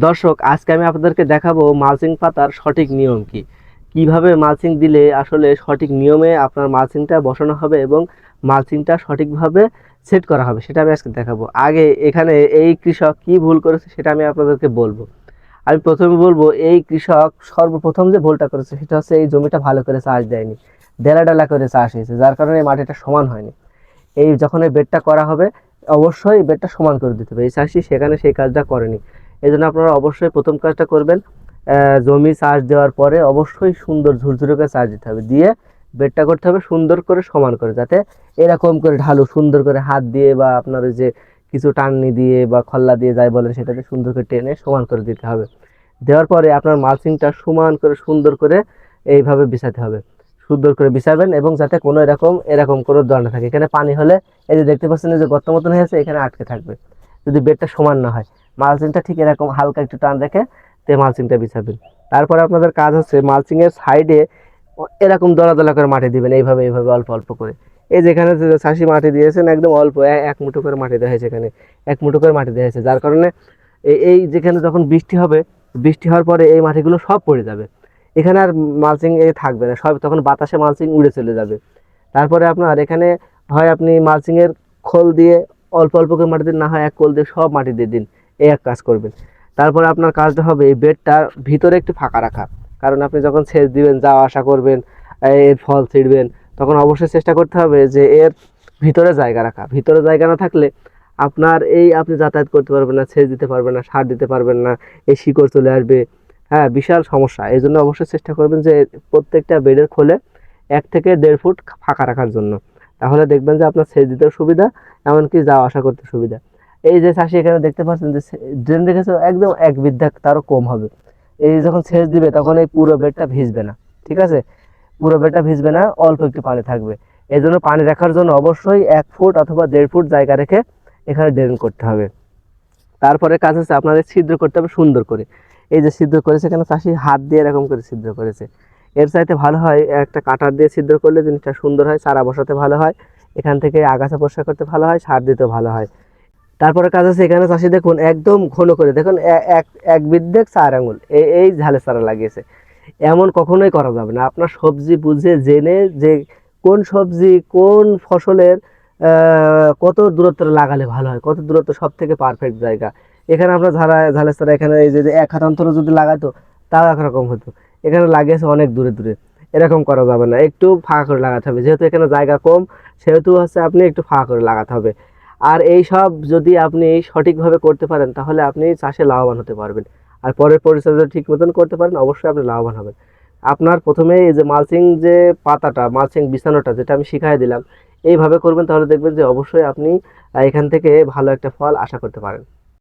দর্শক, আজকে আমি আপনাদেরকে দেখাবো মালচিং পাতার সঠিক নিয়ম কি, কিভাবে মালচিং দিলে আসলে সঠিক নিয়মে আপনার মালচিংটা বসানো হবে এবং মালচিংটা সঠিকভাবে সেট করা হবে, সেটা আমি আজকে দেখাবো। আগে এখানে এই কৃষক কি ভুল করেছে সেটা আমি আপনাদেরকে বলবো। আমি প্রথমে বলবো, এই কৃষক সর্বপ্রথম যে ভুলটা করেছে সেটা হচ্ছে এই জমিটা ভালো করে চাষ দেয়নি, ডেলা ডেলা করে চাষ হয়েছে, যার কারণে এই মাটিটা সমান হয়নি। এই যখন এই বেডটা করা হবে অবশ্যই বেডটা সমান করে দিতে হবে। এই চাষি সেখানে সেই কাজটা করেনি। এই জন্য আপনারা অবশ্যই প্রথম কাজটা করবেন, জমি চাষ দেওয়ার পরে অবশ্যই সুন্দর ঝুরঝুরে করে চাষ দিতে হবে, দিয়ে বেডটা করতে হবে সুন্দর করে সমান করে, যাতে এরকম করে ঢালু সুন্দর করে হাত দিয়ে বা আপনার ওই যে কিছু টাননি দিয়ে বা খল্লা দিয়ে যাই বলেন সেটাতে সুন্দর করে টেনে সমান করে দিতে হবে। দেওয়ার পরে আপনার মালচিংটা সমান করে সুন্দর করে এইভাবে বিছাতে হবে, সুন্দর করে বিছাবেন এবং যাতে কোনো এরকম কোনো দর না থাকে। এখানে পানি হলে এই যে দেখতে পাচ্ছেন, এই যে গর্ত মতন হয়েছে, এখানে আটকে থাকবে যদি বেডটা সমান না হয়। মালচিংটা ঠিক এরকম হালকা একটু টান রেখে তে মালচিংটা বিছাবেন। তারপরে আপনাদের কাজ হচ্ছে মালচিং এর সাইডে এরকম দলা দলা করে মাটি দিবেন, এইভাবে এইভাবে অল্প অল্প করে। এই যেখানে যে চাষি মাটি দিয়েছেন একদম অল্প এক মুঠো করে মাটি দেওয়া হয়েছে, এখানে এক মুঠো করে মাটি দেওয়া হয়েছে, যার কারণে এই যেখানে যখন বৃষ্টি হবে, বৃষ্টি হওয়ার পরে এই মাটিগুলো সব পড়ে যাবে, এখানে আর মালচিং এ থাকবে না, সব তখন বাতাসে মালচিং উড়ে চলে যাবে। তারপরে আপনার এখানে হয় আপনি মালচিং এর খোল দিয়ে অল্প অল্প করে মাটি দিন, না হয় এক কোল দিয়ে সব মাটি দিয়ে দিন, এই এক কাজ করবেন। তারপরে আপনার কাজটা হবে এই বেডটার ভিতরে একটু ফাঁকা রাখা, কারণ আপনি যখন সেচ দিবেন, যাওয়া আসা করবেন, এর ফল ছিঁড়বেন, তখন অবশ্যই চেষ্টা করতে হবে যে এর ভিতরে জায়গা রাখা। ভিতরে জায়গা না থাকলে আপনার এই আপনি যাতায়াত করতে পারবেন না, সেচ দিতে পারবেন না, সার দিতে পারবেন না, এই শিকড় চলে আসবে, হ্যাঁ বিশাল সমস্যা। এই জন্য অবশ্যই চেষ্টা করবেন যে প্রত্যেকটা বেডের খোলে 1 থেকে 1.5 ফুট ফাঁকা রাখার জন্য, তাহলে দেখবেন যে আপনার সেচ দিতেও সুবিধা, এমনকি যাওয়া আসা করতে সুবিধা। এই যে চাষি এখানে দেখতে পাচ্ছেন যে ড্রেন রেখেছে একদম 1 বিঘা তারও কম হবে। এই যখন সেচ দিবে তখন এই পুরো বেডটা ভিজবে না, ঠিক আছে, পুরো বেডটা ভিজবে না, অল্প একটু পানি থাকবে। এই জন্য পানি রাখার জন্য অবশ্যই 1 ফুট অথবা 1.5 ফুট জায়গা রেখে এখানে ড্রেন করতে হবে। তারপরে কাজ হচ্ছে আপনাদের ছিদ্র করতে হবে সুন্দর করে। এই যে ছিদ্র করেছে, এখানে চাষি হাত দিয়ে এরকম করে ছিদ্র করেছে, এর চাইতে ভালো হয় একটা কাটার দিয়ে ছিদ্র করলে জিনিসটা সুন্দর হয়, চারা বসাতে ভালো হয়, এখান থেকে আগাছা পরিষ্কার করতে ভালো হয়, সার দিতেও ভালো হয়। তারপরে কাজ আছে, এখানে চাষি দেখুন একদম ঘন করে দেখুন, এক এক বিদ্ধেক 4 আঙুল এই ঝালের চারা লাগিয়েছে। এমন কখনোই করা যাবে না। আপনার সবজি বুঝে জেনে যে কোন সবজি কোন ফসলের কত দূরত্ব লাগালে ভালো হয়, কত দূরত্ব সব থেকে পারফেক্ট জায়গা। এখানে আপনার ঝালের চারা এখানে এই যে 1 হাত অন্তরে যদি লাগাতো তাও একরকম হতো, এখানে লাগিয়েছে অনেক দূরে দূরে, এরকম করা যাবে না, একটু ফাঁকা করে লাগাতে হবে। যেহেতু এখানে জায়গা কম, সেহেতু হচ্ছে আপনি একটু ফাঁকা করে লাগাতে হবে। আর এই সব যদি আপনি সঠিকভাবে করতে পারেন তাহলে আপনি চাষে লাভবান হতে পারবেন। আর পরের পরিচর্যা ঠিক মতন করতে পারেন, অবশ্যই আপনি লাভবান হবেন। আপনার প্রথমে এই যে মালচিং যে পাতাটা মালচিং বিছানোটা যেটা আমি শিখাই দিলাম, এইভাবে করবেন, তাহলে দেখবেন যে অবশ্যই আপনি এখান থেকে ভালো একটা ফল আশা করতে পারেন।